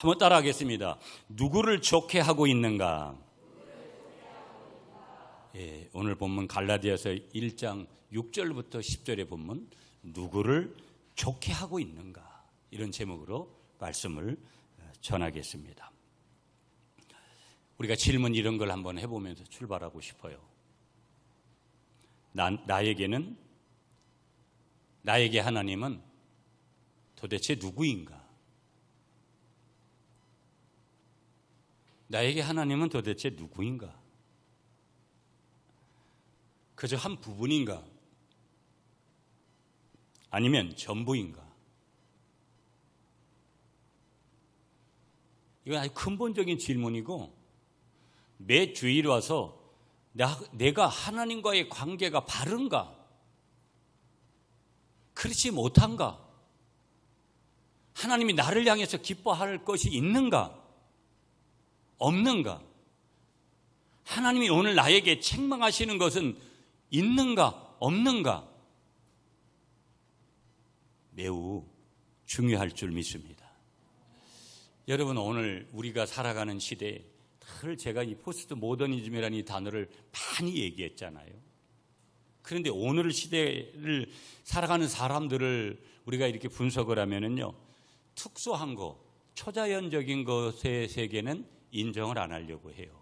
한번 따라하겠습니다. 누구를 좋게 하고 있는가? 예, 오늘 본문 갈라디아서 1장 6절부터 10절의 본문, 누구를 좋게 하고 있는가? 이런 제목으로 말씀을 전하겠습니다. 우리가 질문 이런 걸 한번 해보면서 출발하고 싶어요. 나에게 하나님은 도대체 누구인가? 나에게 하나님은 도대체 누구인가? 그저 한 부분인가? 아니면 전부인가? 이건 아주 근본적인 질문이고, 매 주일 와서 내가 하나님과의 관계가 바른가? 그렇지 못한가? 하나님이 나를 향해서 기뻐할 것이 있는가? 없는가? 하나님이 오늘 나에게 책망하시는 것은 있는가? 없는가? 매우 중요할 줄 믿습니다. 여러분, 오늘 우리가 살아가는 시대에 늘 제가 이 포스트 모더니즘이라는 이 단어를 많이 얘기했잖아요. 그런데 오늘 시대를 살아가는 사람들을 우리가 이렇게 분석을 하면은요, 특수한 것, 초자연적인 것의 세계는 인정을 안 하려고 해요.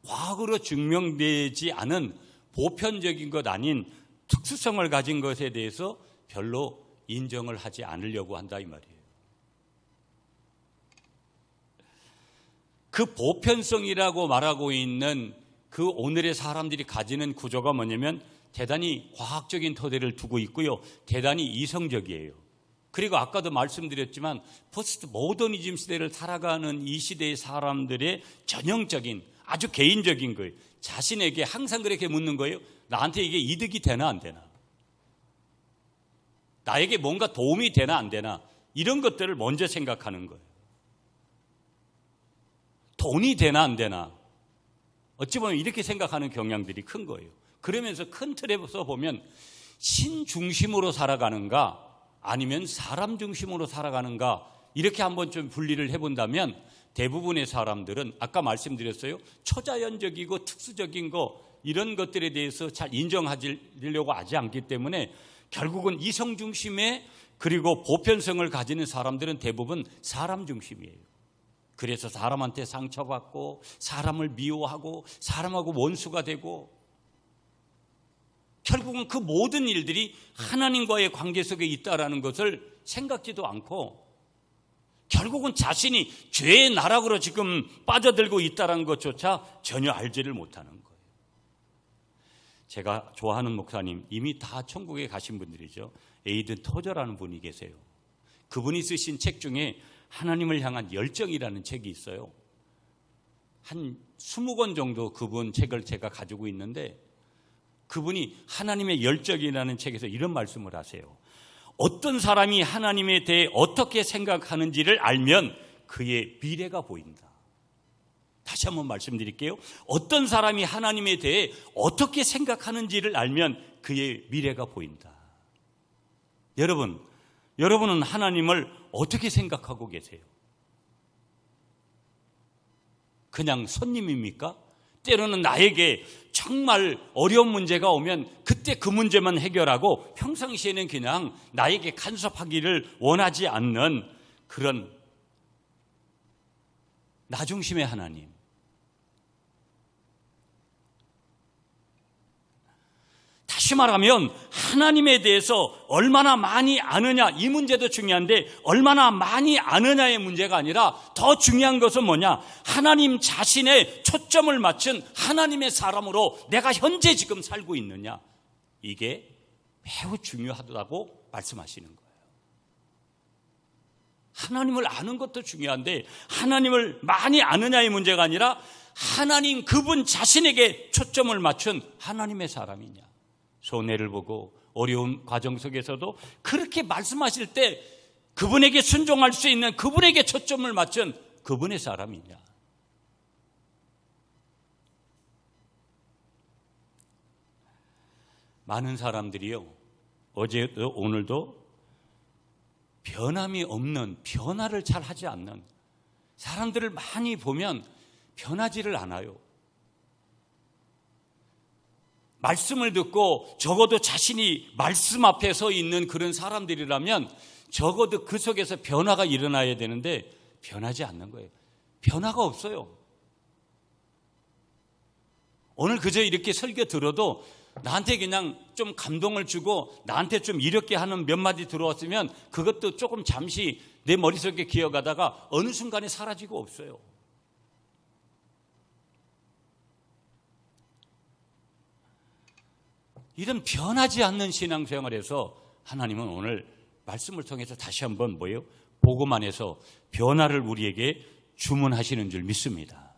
과거로 증명되지 않은 보편적인 것 아닌 특수성을 가진 것에 대해서 별로 인정을 하지 않으려고 한다 이 말이에요. 그 보편성이라고 말하고 있는 그 오늘의 사람들이 가지는 구조가 뭐냐면 대단히 과학적인 토대를 두고 있고요, 대단히 이성적이에요. 그리고 아까도 말씀드렸지만 포스트 모더니즘 시대를 살아가는 이 시대의 사람들의 전형적인 아주 개인적인 거예요. 자신에게 항상 그렇게 묻는 거예요. 나한테 이게 이득이 되나 안 되나? 나에게 뭔가 도움이 되나 안 되나? 이런 것들을 먼저 생각하는 거예요. 돈이 되나 안 되나? 어찌 보면 이렇게 생각하는 경향들이 큰 거예요. 그러면서 큰 틀에서 보면 신 중심으로 살아가는가 아니면 사람 중심으로 살아가는가, 이렇게 한번 좀 분리를 해본다면 대부분의 사람들은 아까 말씀드렸어요. 초자연적이고 특수적인 거, 이런 것들에 대해서 잘 인정하려고 하지 않기 때문에 결국은 이성 중심의, 그리고 보편성을 가지는 사람들은 대부분 사람 중심이에요. 그래서 사람한테 상처받고 사람을 미워하고 사람하고 원수가 되고, 결국은 그 모든 일들이 하나님과의 관계 속에 있다라는 것을 생각지도 않고, 결국은 자신이 죄의 나락으로 지금 빠져들고 있다는 것조차 전혀 알지를 못하는 거예요. 제가 좋아하는 목사님, 이미 다 천국에 가신 분들이죠. 에이든 토저라는 분이 계세요. 그분이 쓰신 책 중에 하나님을 향한 열정이라는 책이 있어요. 한 20권 정도 그분 책을 제가 가지고 있는데, 그분이 하나님의 열정이라는 책에서 이런 말씀을 하세요. 어떤 사람이 하나님에 대해 어떻게 생각하는지를 알면 그의 미래가 보인다. 다시 한번 말씀드릴게요. 어떤 사람이 하나님에 대해 어떻게 생각하는지를 알면 그의 미래가 보인다. 여러분은 하나님을 어떻게 생각하고 계세요? 그냥 손님입니까? 때로는 나에게 정말 어려운 문제가 오면 그때 그 문제만 해결하고 평상시에는 그냥 나에게 간섭하기를 원하지 않는 그런 나 중심의 하나님. 다시 말하면 하나님에 대해서 얼마나 많이 아느냐, 이 문제도 중요한데 얼마나 많이 아느냐의 문제가 아니라 더 중요한 것은 뭐냐, 하나님 자신의 초점을 맞춘 하나님의 사람으로 내가 현재 지금 살고 있느냐, 이게 매우 중요하다고 말씀하시는 거예요. 하나님을 아는 것도 중요한데 하나님을 많이 아느냐의 문제가 아니라 하나님 그분 자신에게 초점을 맞춘 하나님의 사람이냐, 손해를 보고 어려운 과정 속에서도 그렇게 말씀하실 때 그분에게 순종할 수 있는, 그분에게 초점을 맞춘 그분의 사람이냐. 많은 사람들이요, 어제도 오늘도 변함이 없는, 변화를 잘 하지 않는 사람들을 많이 보면 변하지를 않아요. 말씀을 듣고 적어도 자신이 말씀 앞에 서 있는 그런 사람들이라면 적어도 그 속에서 변화가 일어나야 되는데 변하지 않는 거예요. 변화가 없어요. 오늘 그저 이렇게 설교 들어도 나한테 그냥 좀 감동을 주고 나한테 좀 이렇게 하는 몇 마디 들어왔으면 그것도 조금 잠시 내 머릿속에 기어가다가 어느 순간에 사라지고 없어요. 이런 변하지 않는 신앙생활에서 하나님은 오늘 말씀을 통해서 다시 한번 뭐예요? 복음 안에서 변화를 우리에게 주문하시는 줄 믿습니다.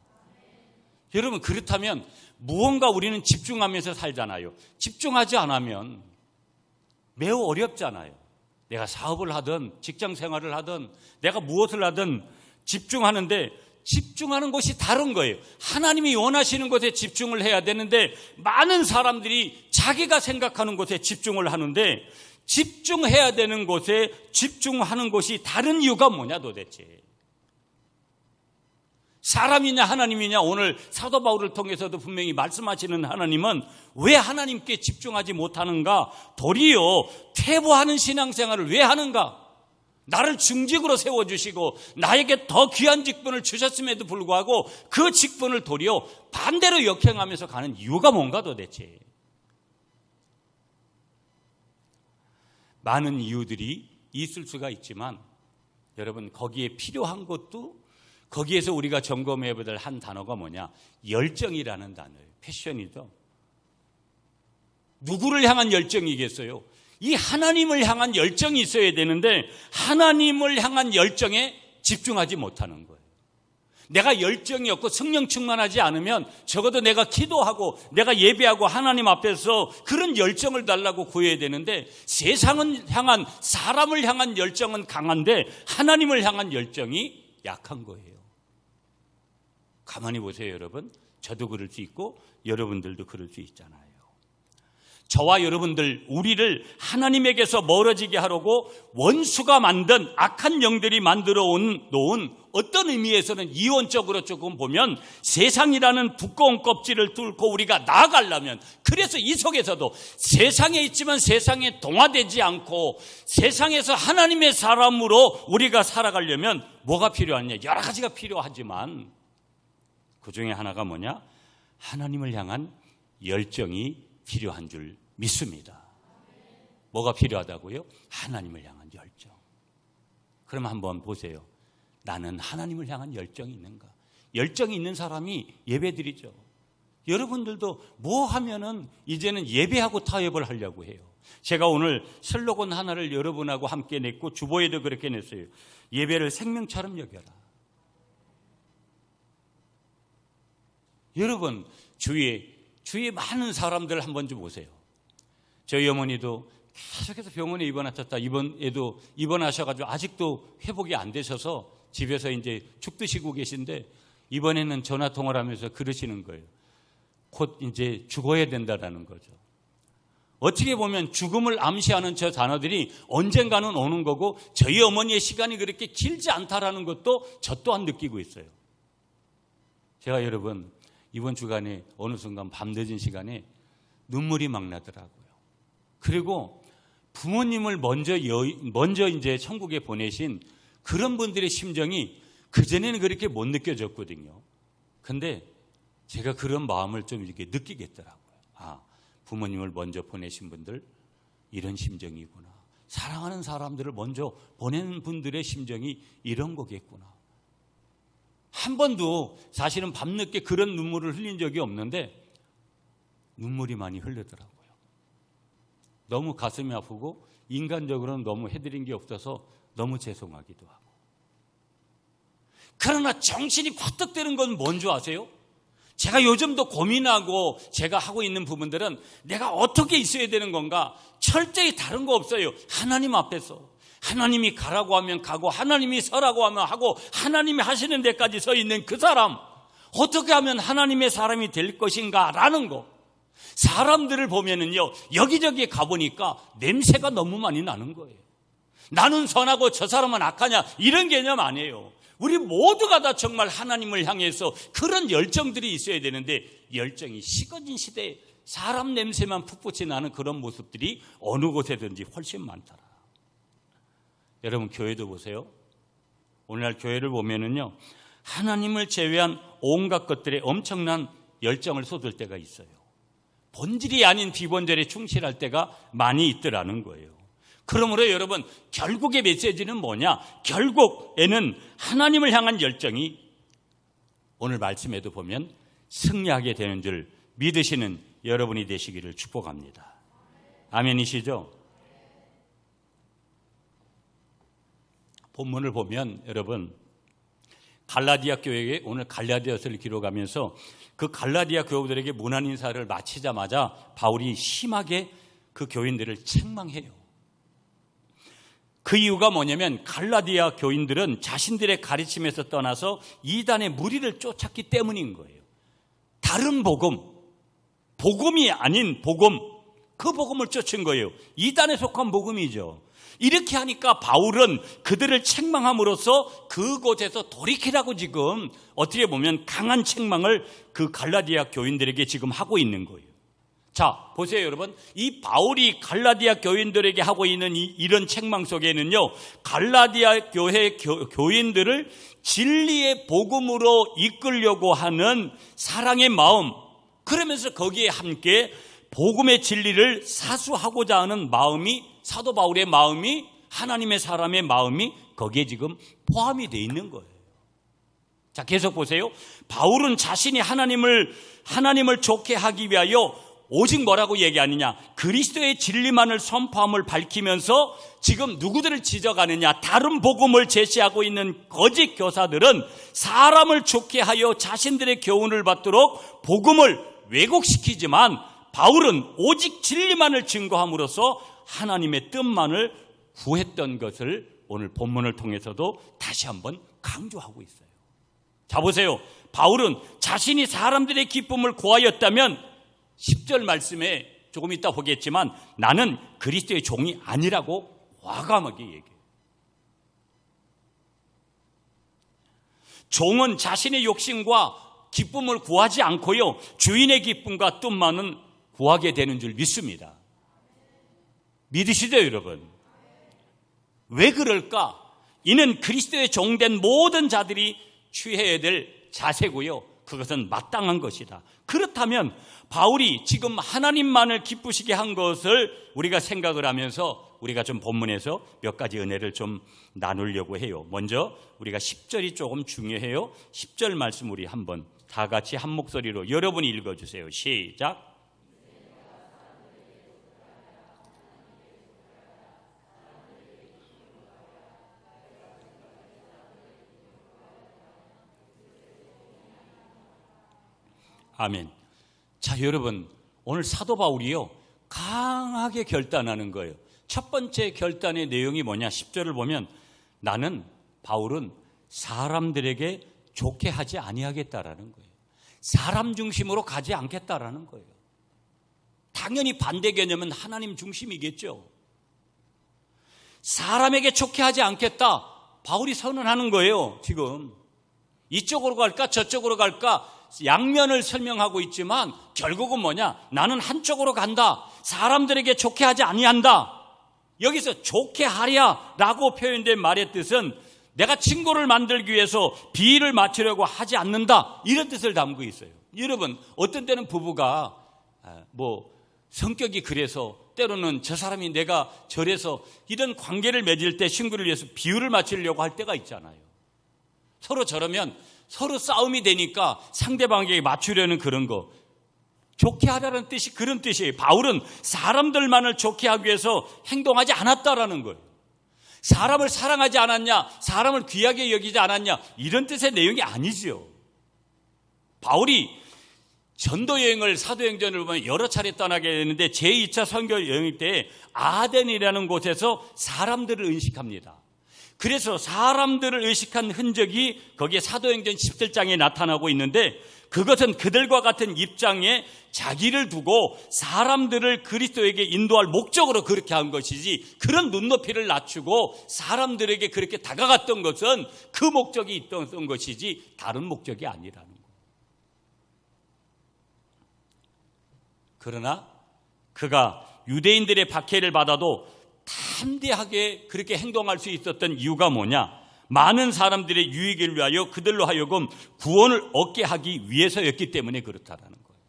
여러분, 그렇다면 무언가 우리는 집중하면서 살잖아요. 집중하지 않으면 매우 어렵잖아요. 내가 사업을 하든 직장 생활을 하든 내가 무엇을 하든 집중하는데 집중하는 것이 다른 거예요. 하나님이 원하시는 것에 집중을 해야 되는데 많은 사람들이 자기가 생각하는 것에 집중을 하는데 집중해야 되는 것에 집중하는 것이 다른 이유가 뭐냐 도대체. 사람이냐 하나님이냐, 오늘 사도 바울을 통해서도 분명히 말씀하시는 하나님은 왜 하나님께 집중하지 못하는가? 도리어 퇴보하는 신앙생활을 왜 하는가? 나를 중직으로 세워주시고 나에게 더 귀한 직분을 주셨음에도 불구하고 그 직분을 도리어 반대로 역행하면서 가는 이유가 뭔가 도대체. 많은 이유들이 있을 수가 있지만 여러분, 거기에 필요한 것도, 거기에서 우리가 점검해야 될 한 단어가 뭐냐? 열정이라는 단어예요. 패션이죠. 누구를 향한 열정이겠어요? 이 하나님을 향한 열정이 있어야 되는데 하나님을 향한 열정에 집중하지 못하는 거예요. 내가 열정이 없고 성령 충만하지 않으면 적어도 내가 기도하고 내가 예배하고 하나님 앞에서 그런 열정을 달라고 구해야 되는데 세상을 향한, 사람을 향한 열정은 강한데 하나님을 향한 열정이 약한 거예요. 가만히 보세요, 여러분. 저도 그럴 수 있고 여러분들도 그럴 수 있잖아요. 저와 여러분들, 우리를 하나님에게서 멀어지게 하려고 원수가 만든 악한 영들이 만들어 놓은 어떤 의미에서는 이원적으로 조금 보면 세상이라는 두꺼운 껍질을 뚫고 우리가 나아가려면, 그래서 이 속에서도 세상에 있지만 세상에 동화되지 않고 세상에서 하나님의 사람으로 우리가 살아가려면 뭐가 필요하냐? 여러 가지가 필요하지만 그 중에 하나가 뭐냐? 하나님을 향한 열정이 필요한 줄 믿습니다. 뭐가 필요하다고요? 하나님을 향한 열정. 그럼 한번 보세요. 나는 하나님을 향한 열정이 있는가? 열정이 있는 사람이 예배드리죠. 여러분들도 뭐 하면은 이제는 예배하고 타협을 하려고 해요. 제가 오늘 슬로건 하나를 여러분하고 함께 냈고 주보에도 그렇게 냈어요. 예배를 생명처럼 여겨라. 여러분, 주위에 많은 사람들 한번 좀 보세요. 저희 어머니도 계속해서 병원에 입원하셨다. 이번에도 입원하셔가지고 아직도 회복이 안 되셔서 집에서 이제 죽 드시고 계신데 이번에는 전화 통화를 하면서 그러시는 거예요. 곧 이제 죽어야 된다라는 거죠. 어떻게 보면 죽음을 암시하는 저 단어들이 언젠가는 오는 거고 저희 어머니의 시간이 그렇게 길지 않다라는 것도 저 또한 느끼고 있어요. 제가 여러분, 이번 주간에 어느 순간 밤늦은 시간에 눈물이 막 나더라고요. 그리고 부모님을 먼저 이제 천국에 보내신 그런 분들의 심정이 그전에는 그렇게 못 느껴졌거든요. 근데 제가 그런 마음을 좀 이렇게 느끼겠더라고요. 아, 부모님을 먼저 보내신 분들 이런 심정이구나. 사랑하는 사람들을 먼저 보내는 분들의 심정이 이런 거겠구나. 한 번도 사실은 밤늦게 그런 눈물을 흘린 적이 없는데 눈물이 많이 흘리더라고요. 너무 가슴이 아프고 인간적으로는 너무 해드린 게 없어서 너무 죄송하기도 하고. 그러나 정신이 퍼뜩되는 건 뭔지 아세요? 제가 요즘도 고민하고 제가 하고 있는 부분들은 내가 어떻게 있어야 되는 건가? 철저히 다른 거 없어요. 하나님 앞에서. 하나님이 가라고 하면 가고 하나님이 서라고 하면 하고 하나님이 하시는 데까지 서 있는 그 사람, 어떻게 하면 하나님의 사람이 될 것인가 라는 거. 사람들을 보면은요, 여기저기 가보니까 냄새가 너무 많이 나는 거예요. 나는 선하고 저 사람은 악하냐, 이런 개념 아니에요. 우리 모두가 다 정말 하나님을 향해서 그런 열정들이 있어야 되는데, 열정이 식어진 시대에 사람 냄새만 푹푹이 나는 그런 모습들이 어느 곳에든지 훨씬 많더라. 여러분, 교회도 보세요. 오늘날 교회를 보면은요, 하나님을 제외한 온갖 것들에 엄청난 열정을 쏟을 때가 있어요. 본질이 아닌 비본질에 충실할 때가 많이 있더라는 거예요. 그러므로 여러분, 결국의 메시지는 뭐냐? 결국에는 하나님을 향한 열정이 오늘 말씀에도 보면 승리하게 되는 줄 믿으시는 여러분이 되시기를 축복합니다. 아멘이시죠? 본문을 보면 여러분, 갈라디아 교회에 오늘 갈라디아서를 기록하면서 그 갈라디아 교우들에게 문안 인사를 마치자마자 바울이 심하게 그 교인들을 책망해요. 그 이유가 뭐냐면 갈라디아 교인들은 자신들의 가르침에서 떠나서 이단의 무리를 쫓았기 때문인 거예요. 다른 복음이 아닌 복음, 그 복음을 쫓은 거예요. 이단에 속한 복음이죠. 이렇게 하니까 바울은 그들을 책망함으로써 그곳에서 돌이키라고 지금 어떻게 보면 강한 책망을 그 갈라디아 교인들에게 지금 하고 있는 거예요. 자, 보세요 여러분. 이 바울이 갈라디아 교인들에게 하고 있는 이런 책망 속에는요, 갈라디아 교회 교인들을 진리의 복음으로 이끌려고 하는 사랑의 마음, 그러면서 거기에 함께 복음의 진리를 사수하고자 하는 마음이, 사도 바울의 마음이, 하나님의 사람의 마음이 거기에 지금 포함이 되어 있는 거예요. 자, 계속 보세요. 바울은 자신이 하나님을 좋게 하기 위하여 오직 뭐라고 얘기하느냐? 그리스도의 진리만을 선포함을 밝히면서 지금 누구들을 지적하느냐? 다른 복음을 제시하고 있는 거짓 교사들은 사람을 좋게 하여 자신들의 교훈을 받도록 복음을 왜곡시키지만, 바울은 오직 진리만을 증거함으로써 하나님의 뜻만을 구했던 것을 오늘 본문을 통해서도 다시 한번 강조하고 있어요. 자, 보세요. 바울은 자신이 사람들의 기쁨을 구하였다면 10절 말씀에 조금 이따 보겠지만 나는 그리스도의 종이 아니라고 과감하게 얘기해요. 종은 자신의 욕심과 기쁨을 구하지 않고요, 주인의 기쁨과 뜻만은 구하게 되는 줄 믿습니다. 믿으시죠 여러분? 왜 그럴까? 이는 그리스도의 종된 모든 자들이 취해야 될 자세고요, 그것은 마땅한 것이다. 그렇다면 바울이 지금 하나님만을 기쁘시게 한 것을 우리가 생각을 하면서 우리가 좀 본문에서 몇 가지 은혜를 좀 나누려고 해요. 먼저 우리가 10절이 조금 중요해요. 10절 말씀 우리 한번 다 같이 한 목소리로 여러분이 읽어주세요. 시작. 아멘. 자, 여러분, 오늘 사도 바울이요, 강하게 결단하는 거예요. 첫 번째 결단의 내용이 뭐냐? 10절을 보면 나는, 바울은 사람들에게 좋게 하지 아니하겠다라는 거예요. 사람 중심으로 가지 않겠다라는 거예요. 당연히 반대 개념은 하나님 중심이겠죠. 사람에게 좋게 하지 않겠다, 바울이 선언하는 거예요. 지금 이쪽으로 갈까 저쪽으로 갈까 양면을 설명하고 있지만 결국은 뭐냐? 나는 한쪽으로 간다. 사람들에게 좋게 하지 아니한다. 여기서 좋게 하랴 라고 표현된 말의 뜻은 내가 친구를 만들기 위해서 비위를 맞추려고 하지 않는다, 이런 뜻을 담고 있어요. 여러분, 어떤 때는 부부가 성격이 그래서, 때로는 저 사람이 내가 저래서 이런 관계를 맺을 때 친구를 위해서 비율을 맞추려고 할 때가 있잖아요. 서로 저러면 서로 싸움이 되니까 상대방에게 맞추려는 그런 거, 좋게 하라는 뜻이 그런 뜻이에요. 바울은 사람들만을 좋게 하기 위해서 행동하지 않았다라는 거예요. 사람을 사랑하지 않았냐, 사람을 귀하게 여기지 않았냐, 이런 뜻의 내용이 아니죠. 바울이 전도 여행을, 사도행전을 보면 여러 차례 떠나게 되는데 제2차 선교 여행 때 아덴이라는 곳에서 사람들을 은식합니다. 그래서 사람들을 의식한 흔적이 거기에 사도행전 17장에 나타나고 있는데, 그것은 그들과 같은 입장에 자기를 두고 사람들을 그리스도에게 인도할 목적으로 그렇게 한 것이지, 그런 눈높이를 낮추고 사람들에게 그렇게 다가갔던 것은 그 목적이 있던 것이지 다른 목적이 아니라는 거예요. 그러나 그가 유대인들의 박해를 받아도 담대하게 그렇게 행동할 수 있었던 이유가 뭐냐? 많은 사람들의 유익을 위하여 그들로 하여금 구원을 얻게 하기 위해서였기 때문에 그렇다라는 거예요.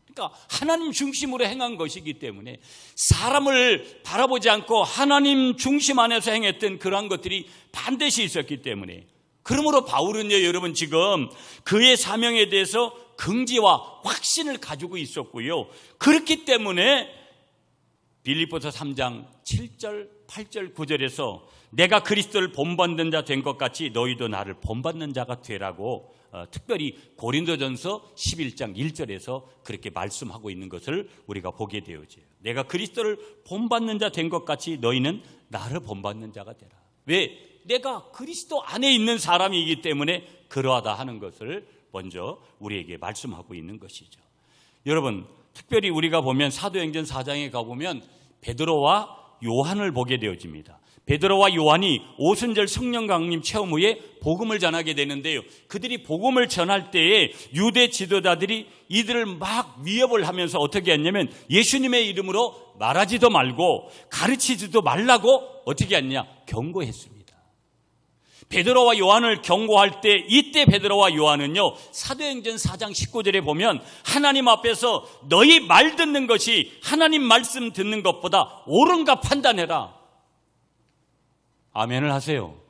그러니까 하나님 중심으로 행한 것이기 때문에, 사람을 바라보지 않고 하나님 중심 안에서 행했던 그러한 것들이 반드시 있었기 때문에, 그러므로 바울은요, 여러분, 지금 그의 사명에 대해서 긍지와 확신을 가지고 있었고요. 그렇기 때문에 빌립보서 3장 7절, 8절, 9절에서 내가 그리스도를 본받는 자 된 것 같이 너희도 나를 본받는 자가 되라고 특별히 고린도전서 11장 1절에서 그렇게 말씀하고 있는 것을 우리가 보게 되어져요. 내가 그리스도를 본받는 자 된 것 같이 너희는 나를 본받는 자가 되라. 왜? 내가 그리스도 안에 있는 사람이기 때문에 그러하다 하는 것을 먼저 우리에게 말씀하고 있는 것이죠. 여러분, 특별히 우리가 보면 사도행전 4장에 가보면 베드로와 요한을 보게 되어집니다. 베드로와 요한이 오순절 성령 강림 체험 후에 복음을 전하게 되는데요, 그들이 복음을 전할 때에 유대 지도자들이 이들을 막 위협을 하면서 어떻게 했냐면 예수님의 이름으로 말하지도 말고 가르치지도 말라고 어떻게 했냐? 경고했습니다. 베드로와 요한을 경고할 때, 이때 베드로와 요한은요, 사도행전 4장 19절에 보면 하나님 앞에서 너희 말 듣는 것이 하나님 말씀 듣는 것보다 옳은가 판단해라. 아멘을 하세요.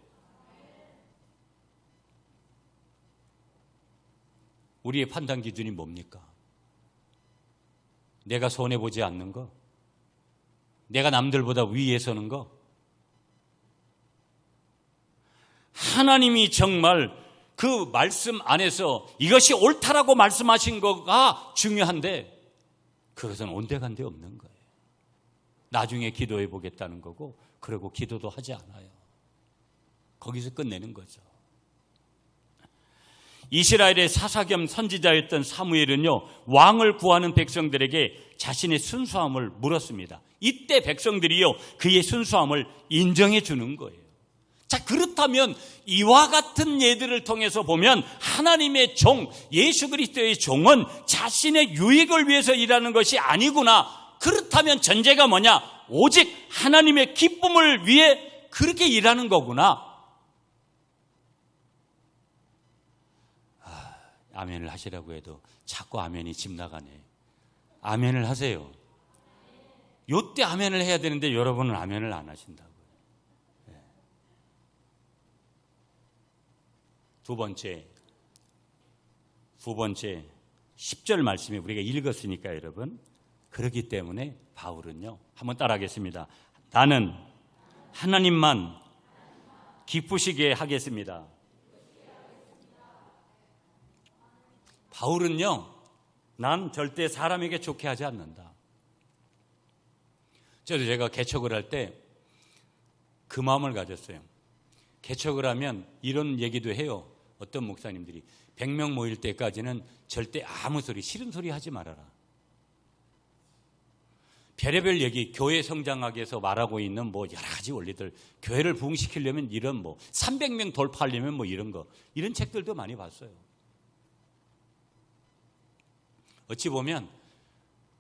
우리의 판단 기준이 뭡니까? 내가 손해보지 않는 거? 내가 남들보다 위에 서는 거? 하나님이 정말 그 말씀 안에서 이것이 옳다라고 말씀하신 거가 중요한데, 그것은 온데간데 없는 거예요. 나중에 기도해 보겠다는 거고, 그리고 기도도 하지 않아요. 거기서 끝내는 거죠. 이스라엘의 사사 겸 선지자였던 사무엘은요, 왕을 구하는 백성들에게 자신의 순수함을 물었습니다. 이때 백성들이요, 그의 순수함을 인정해 주는 거예요. 자, 그렇다면 이와 같은 예들을 통해서 보면 하나님의 종, 예수 그리스도의 종은 자신의 유익을 위해서 일하는 것이 아니구나. 그렇다면 전제가 뭐냐? 오직 하나님의 기쁨을 위해 그렇게 일하는 거구나. 아멘을 하시라고 해도 자꾸 아멘이 집 나가네. 아멘을 하세요. 요때 아멘을 해야 되는데 여러분은 아멘을 안 하신다고요. 두 번째 10절 말씀에 우리가 읽었으니까 여러분, 그렇기 때문에 바울은요, 한번 따라하겠습니다. 나는 하나님만 기쁘시게 하겠습니다. 바울은요, 난 절대 사람에게 좋게 하지 않는다. 제가 개척을 할 때 그 마음을 가졌어요. 개척을 하면 이런 얘기도 해요. 어떤 목사님들이 100명 모일 때까지는 절대 아무 소리, 싫은 소리 하지 말아라. 별의별 얘기, 교회 성장하기 위해서 말하고 있는 뭐 여러 가지 원리들, 교회를 부흥시키려면 이런 뭐 300명 돌파하려면 뭐 이런 책들도 많이 봤어요. 어찌 보면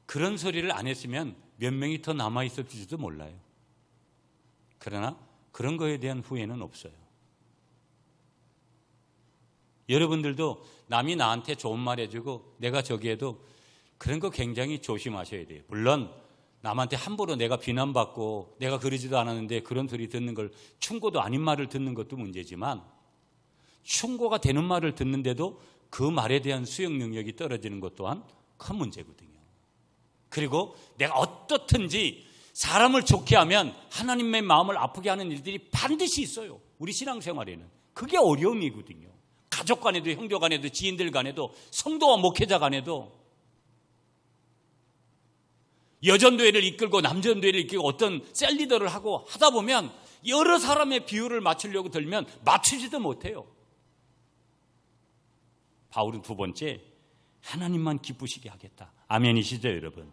그런 소리를 안 했으면 몇 명이 더 남아있을지도 몰라요. 그러나 그런 거에 대한 후회는 없어요. 여러분들도 남이 나한테 좋은 말 해주고 내가 저기에도 그런 거 굉장히 조심하셔야 돼요. 물론 남한테 함부로 내가 비난받고 내가 그러지도 않았는데 그런 소리 듣는 걸, 충고도 아닌 말을 듣는 것도 문제지만, 충고가 되는 말을 듣는데도 그 말에 대한 수용 능력이 떨어지는 것 또한 큰 문제거든요. 그리고 내가 어떻든지 사람을 좋게 하면 하나님의 마음을 아프게 하는 일들이 반드시 있어요. 우리 신앙생활에는 그게 어려움이거든요. 가족 간에도, 형제 간에도, 지인들 간에도, 성도와 목회자 간에도. 여전도회를 이끌고 남전도회를 이끌고 어떤 셀리더를 하고 하다 보면 여러 사람의 비율을 맞추려고 들면 맞추지도 못해요. 바울은 두 번째, 하나님만 기쁘시게 하겠다. 아멘이시죠, 여러분?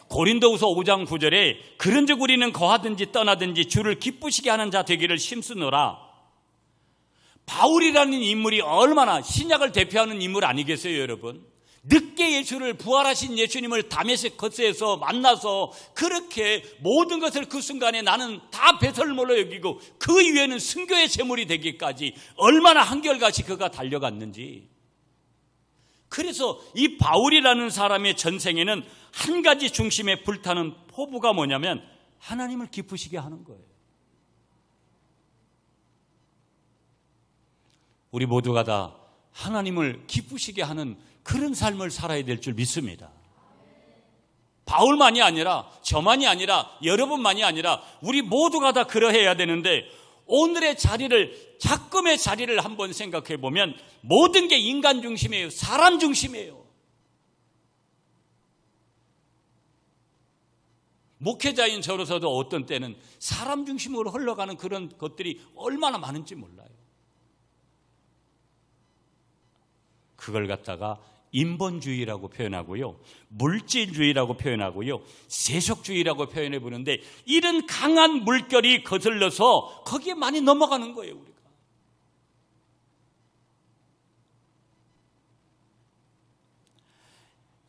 고린도후서 5장 9절에 그런즉 우리는 거하든지 떠나든지 주를 기쁘시게 하는 자 되기를 힘쓰노라. 바울이라는 인물이 얼마나 신약을 대표하는 인물 아니겠어요, 여러분? 늦게 예수를, 부활하신 예수님을 다메섹에서 만나서 그렇게 모든 것을 그 순간에 나는 다 배설물로 여기고 그 위에는 순교의 제물이 되기까지 얼마나 한결같이 그가 달려갔는지. 그래서 이 바울이라는 사람의 전생에는 한 가지 중심에 불타는 포부가 뭐냐면 하나님을 기쁘시게 하는 거예요. 우리 모두가 다 하나님을 기쁘시게 하는 그런 삶을 살아야 될 줄 믿습니다. 바울만이 아니라, 저만이 아니라, 여러분만이 아니라 우리 모두가 다 그러해야 되는데, 오늘의 자리를, 작금의 자리를 한번 생각해 보면 모든 게 인간 중심이에요. 사람 중심이에요. 목회자인 저로서도 어떤 때는 사람 중심으로 흘러가는 그런 것들이 얼마나 많은지 몰라요. 그걸 갖다가 인본주의라고 표현하고요, 물질주의라고 표현하고요, 세속주의라고 표현해 보는데, 이런 강한 물결이 거슬러서 거기에 많이 넘어가는 거예요, 우리가.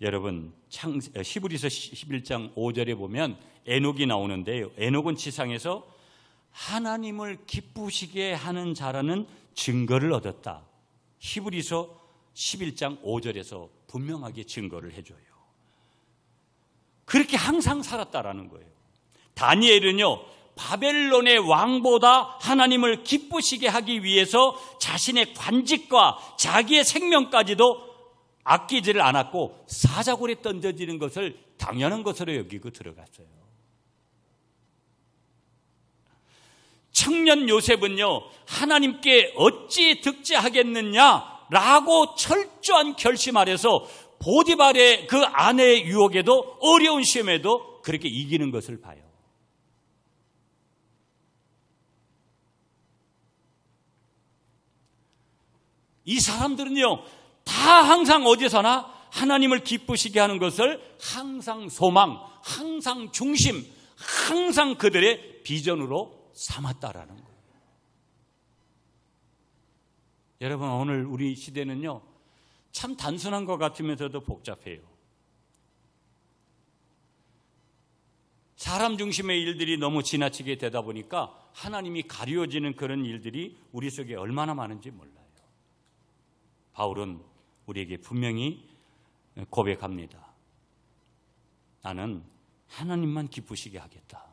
여러분, 히브리서 11장 5절에 보면 에녹이 나오는데요, 에녹은 지상에서 하나님을 기쁘시게 하는 자라는 증거를 얻었다. 히브리서 11장 5절에서 분명하게 증거를 해줘요. 그렇게 항상 살았다라는 거예요. 다니엘은요, 바벨론의 왕보다 하나님을 기쁘시게 하기 위해서 자신의 관직과 자기의 생명까지도 아끼지를 않았고 사자굴에 던져지는 것을 당연한 것으로 여기고 들어갔어요. 청년 요셉은요, 하나님께 어찌 득죄하겠느냐 라고 철저한 결심 아래서 보디발의 그 아내의 유혹에도, 어려운 시험에도 그렇게 이기는 것을 봐요. 이 사람들은요, 다 항상 어디서나 하나님을 기쁘시게 하는 것을 항상 소망, 항상 중심, 항상 그들의 비전으로 삼았다라는 거예요. 여러분, 오늘 우리 시대는요, 참 단순한 것 같으면서도 복잡해요. 사람 중심의 일들이 너무 지나치게 되다 보니까 하나님이 가려지는 그런 일들이 우리 속에 얼마나 많은지 몰라요. 바울은 우리에게 분명히 고백합니다. 나는 하나님만 기쁘시게 하겠다.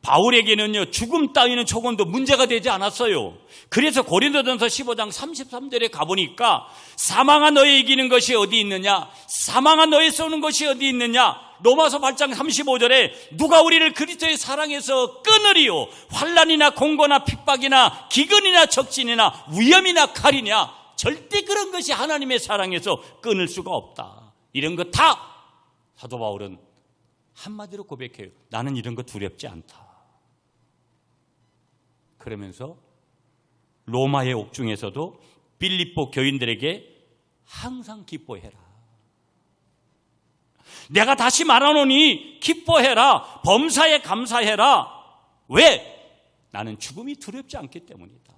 바울에게는요, 죽음 따위는 조금도 문제가 되지 않았어요. 그래서 고린도전서 15장 33절에 가보니까 사망아 너의 이기는 것이 어디 있느냐, 사망아 너의 쏘는 것이 어디 있느냐, 로마서 8장 35절에 누가 우리를 그리스도의 사랑에서 끊으리요, 환난이나 공고나 핍박이나 기근이나 적진이나 위험이나 칼이냐, 절대 그런 것이 하나님의 사랑에서 끊을 수가 없다. 이런 거 다 사도 바울은 한마디로 고백해요. 나는 이런 거 두렵지 않다. 그러면서 로마의 옥중에서도 빌립보 교인들에게 항상 기뻐해라. 내가 다시 말하노니 기뻐해라. 범사에 감사해라. 왜? 나는 죽음이 두렵지 않기 때문이다.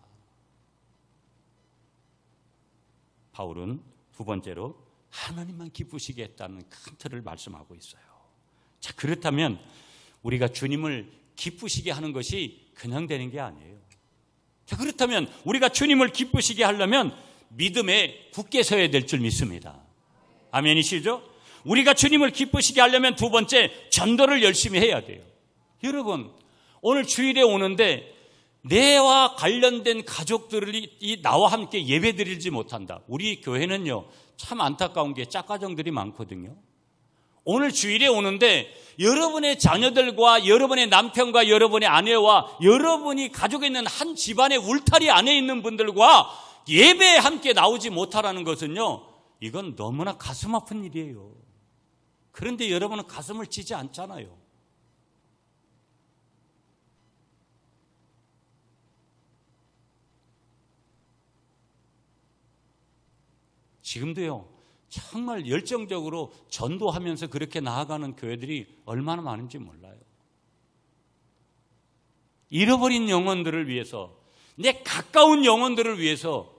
바울은 두 번째로 하나님만 기쁘시게 했다는 큰 틀을 말씀하고 있어요. 자, 그렇다면 우리가 주님을 기쁘시게 하는 것이 그냥 되는 게 아니에요. 자, 그렇다면 우리가 주님을 기쁘시게 하려면 믿음에 굳게 서야 될 줄 믿습니다. 아멘이시죠? 우리가 주님을 기쁘시게 하려면 두 번째, 전도를 열심히 해야 돼요. 여러분, 오늘 주일에 오는데 내와 관련된 가족들이 나와 함께 예배 드리지 못한다. 우리 교회는요, 참 안타까운 게 짝가정들이 많거든요. 오늘 주일에 오는데 여러분의 자녀들과 여러분의 남편과 여러분의 아내와 여러분이 가지고 있는 한 집안의 울타리 안에 있는 분들과 예배에 함께 나오지 못하라는 것은요, 이건 너무나 가슴 아픈 일이에요. 그런데 여러분은 가슴을 치지 않잖아요. 지금도요, 정말 열정적으로 전도하면서 그렇게 나아가는 교회들이 얼마나 많은지 몰라요. 잃어버린 영혼들을 위해서, 내 가까운 영혼들을 위해서,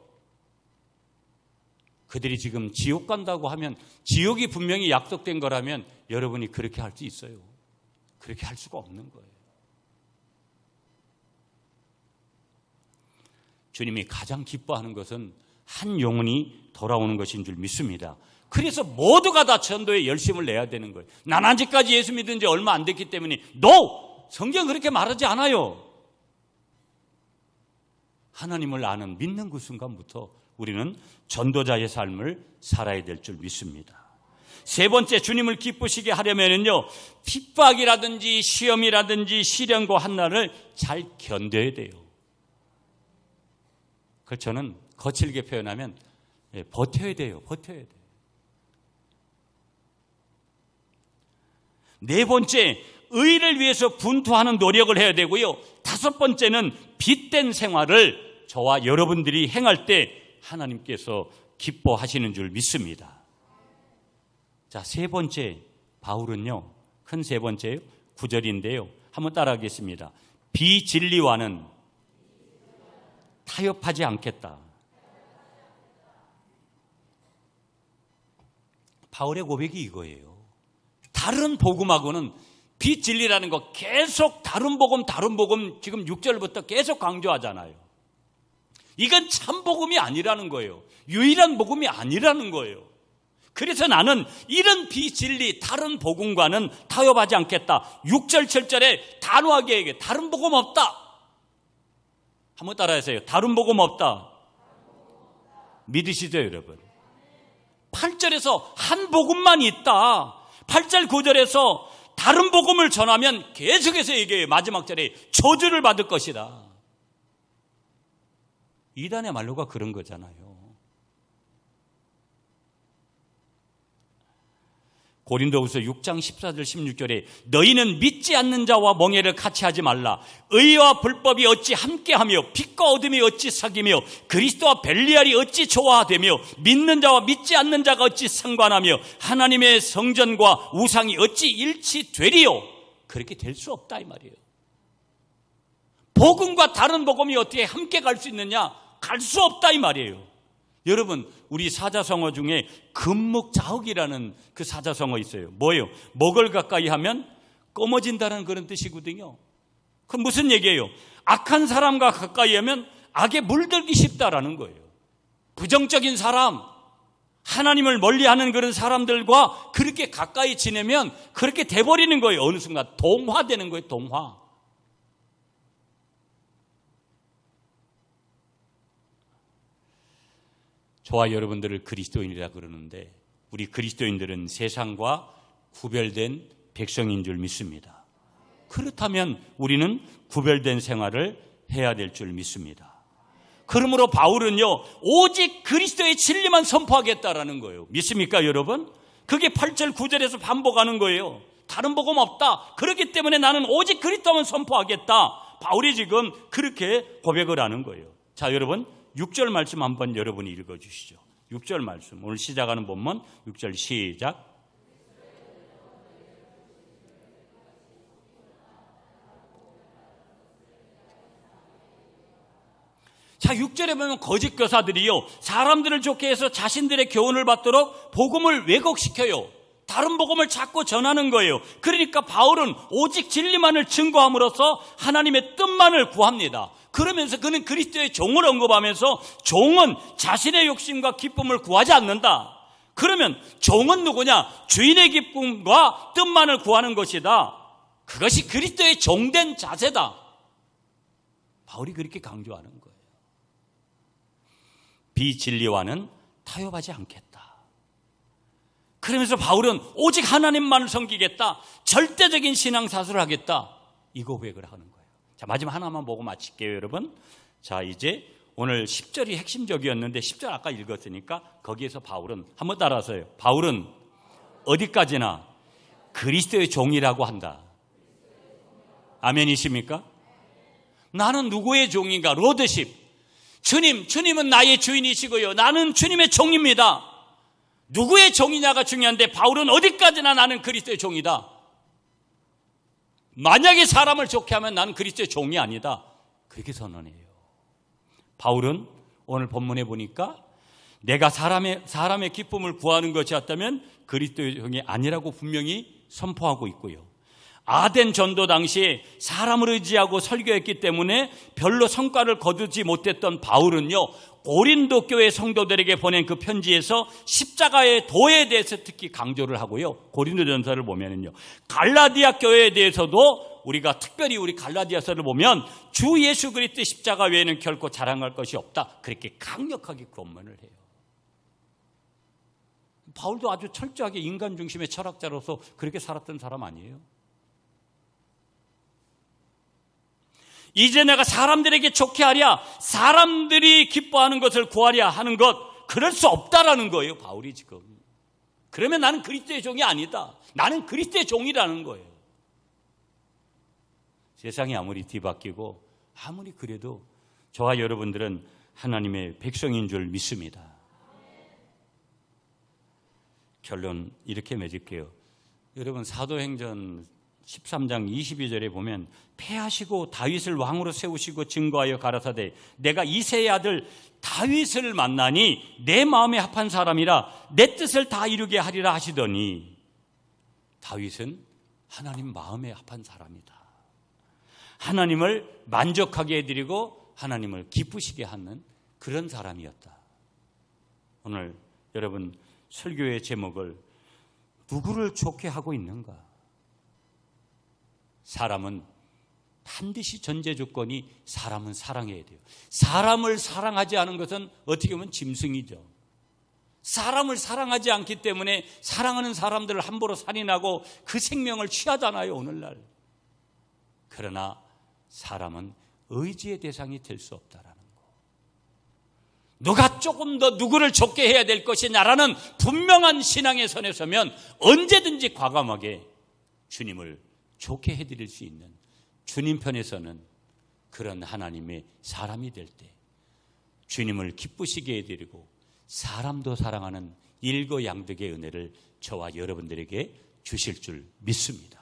그들이 지금 지옥 간다고 하면, 지옥이 분명히 약속된 거라면 여러분이 그렇게 할 수 있어요. 그렇게 할 수가 없는 거예요. 주님이 가장 기뻐하는 것은 한 영혼이 돌아오는 것인 줄 믿습니다. 그래서 모두가 다 전도에 열심을 내야 되는 거예요. 난 아직까지 예수 믿은 지 얼마 안 됐기 때문에 NO! 성경 그렇게 말하지 않아요. 하나님을 아는, 믿는 그 순간부터 우리는 전도자의 삶을 살아야 될 줄 믿습니다. 세 번째, 주님을 기쁘시게 하려면요, 핍박이라든지 시험이라든지 시련과 한날을 잘 견뎌야 돼요. 그래서 저는 거칠게 표현하면 버텨야 돼요. 버텨야 돼요. 네 번째, 의를 위해서 분투하는 노력을 해야 되고요. 다섯 번째는 빚된 생활을 저와 여러분들이 행할 때 하나님께서 기뻐하시는 줄 믿습니다. 자, 세 번째, 바울은요, 큰 세 번째요, 9절인데요. 한번 따라하겠습니다. 비진리와는 타협하지 않겠다. 바울의 고백이 이거예요. 다른 복음하고는 비진리라는 거 계속 다른 복음 지금 6절부터 계속 강조하잖아요. 이건 참 복음이 아니라는 거예요. 유일한 복음이 아니라는 거예요. 그래서 나는 이런 비진리, 다른 복음과는 타협하지 않겠다. 6절, 7절에 단호하게 얘기해. 다른 복음 없다. 한번 따라하세요. 다른 복음 없다. 믿으시죠, 여러분? 8절에서 한 복음만 있다. 8절, 9절에서 다른 복음을 전하면 계속해서 얘기해요. 마지막 절에 저주를 받을 것이다. 이단의 말로가 그런 거잖아요. 고린도후서 6장 14절 16절에 너희는 믿지 않는 자와 멍에를 같이 하지 말라. 의와 불법이 어찌 함께하며 빛과 어둠이 어찌 사귀며 그리스도와 벨리알이 어찌 조화되며 믿는 자와 믿지 않는 자가 어찌 상관하며 하나님의 성전과 우상이 어찌 일치되리요. 그렇게 될 수 없다 이 말이에요. 복음과 다른 복음이 어떻게 함께 갈 수 있느냐? 갈 수 없다 이 말이에요. 여러분, 우리 사자성어 중에 금묵자흑이라는 그 사자성어 있어요. 뭐예요? 목을 가까이 하면 검어진다는 그런 뜻이거든요. 그럼 무슨 얘기예요? 악한 사람과 가까이 하면 악에 물들기 쉽다라는 거예요. 부정적인 사람, 하나님을 멀리하는 그런 사람들과 그렇게 가까이 지내면 그렇게 돼버리는 거예요. 어느 순간 동화되는 거예요. 동화. 저와 여러분들을 그리스도인이라 그러는데 우리 그리스도인들은 세상과 구별된 백성인 줄 믿습니다. 그렇다면 우리는 구별된 생활을 해야 될 줄 믿습니다. 그러므로 바울은요, 오직 그리스도의 진리만 선포하겠다라는 거예요. 믿습니까, 여러분? 그게 8절, 9절에서 반복하는 거예요. 다른 복음 없다. 그렇기 때문에 나는 오직 그리스도만 선포하겠다. 바울이 지금 그렇게 고백을 하는 거예요. 자, 여러분, 6절 말씀 한번 여러분이 읽어주시죠. 6절 말씀, 오늘 시작하는 본문 6절 시작. 자, 6절에 보면 거짓 교사들이요, 사람들을 좋게 해서 자신들의 교훈을 받도록 복음을 왜곡시켜요. 다른 복음을 자꾸 전하는 거예요. 그러니까 바울은 오직 진리만을 증거함으로써 하나님의 뜻만을 구합니다. 그러면서 그는 그리스도의 종을 언급하면서 종은 자신의 욕심과 기쁨을 구하지 않는다. 그러면 종은 누구냐? 주인의 기쁨과 뜻만을 구하는 것이다. 그것이 그리스도의 종된 자세다. 바울이 그렇게 강조하는 거예요. 비진리와는 타협하지 않겠다. 그러면서 바울은 오직 하나님만을 섬기겠다. 절대적인 신앙사수를 하겠다. 이 고백을 하는 거예요. 자, 마지막 하나만 보고 마칠게요, 여러분. 자, 이제 오늘 10절이 핵심적이었는데 10절 아까 읽었으니까 거기에서 바울은 한번 따라서요. 바울은 어디까지나 그리스도의 종이라고 한다. 아멘이십니까? 나는 누구의 종인가? 로드십. 주님은 나의 주인이시고요. 나는 주님의 종입니다. 누구의 종이냐가 중요한데 바울은 어디까지나 나는 그리스도의 종이다. 만약에 사람을 좋게 하면 나는 그리스도의 종이 아니다. 그렇게 선언해요. 바울은 오늘 본문에 보니까 내가 사람의 기쁨을 구하는 것이 었다면 그리스도의 종이 아니라고 분명히 선포하고 있고요. 아덴 전도 당시에 사람을 의지하고 설교했기 때문에 별로 성과를 거두지 못했던 바울은요, 고린도 교회 성도들에게 보낸 그 편지에서 십자가의 도에 대해서 특히 강조를 하고요. 고린도전서를 보면은요, 갈라디아 교회에 대해서도 우리가 특별히 우리 갈라디아서를 보면 주 예수 그리스도의 십자가 외에는 결코 자랑할 것이 없다. 그렇게 강력하게 권면을 해요. 바울도 아주 철저하게 인간 중심의 철학자로서 그렇게 살았던 사람 아니에요? 이제 내가 사람들에게 좋게 하랴, 사람들이 기뻐하는 것을 구하랴 하는 것, 그럴 수 없다라는 거예요, 바울이 지금. 그러면 나는 그리스도의 종이 아니다. 나는 그리스도의 종이라는 거예요. 세상이 아무리 뒤바뀌고 아무리 그래도 저와 여러분들은 하나님의 백성인 줄 믿습니다. 결론 이렇게 맺을게요. 여러분, 사도행전 13장 22절에 보면 패하시고 다윗을 왕으로 세우시고 증거하여 가라사대 내가 이새의 아들 다윗을 만나니 내 마음에 합한 사람이라 내 뜻을 다 이루게 하리라 하시더니, 다윗은 하나님 마음에 합한 사람이다. 하나님을 만족하게 해드리고 하나님을 기쁘시게 하는 그런 사람이었다. 오늘 여러분, 설교의 제목을 누구를 좋게 하고 있는가? 사람은 반드시 전제 조건이 사람은 사랑해야 돼요. 사람을 사랑하지 않은 것은 어떻게 보면 짐승이죠. 사람을 사랑하지 않기 때문에 사랑하는 사람들을 함부로 살인하고 그 생명을 취하잖아요, 오늘날. 그러나 사람은 의지의 대상이 될 수 없다라는 거. 누가 조금 더 누구를 좋게 해야 될 것이냐라는 분명한 신앙의 선에 서면 언제든지 과감하게 주님을 좋게 해드릴 수 있는, 주님 편에서는 그런 하나님의 사람이 될 때 주님을 기쁘시게 해드리고 사람도 사랑하는 일거양득의 은혜를 저와 여러분들에게 주실 줄 믿습니다.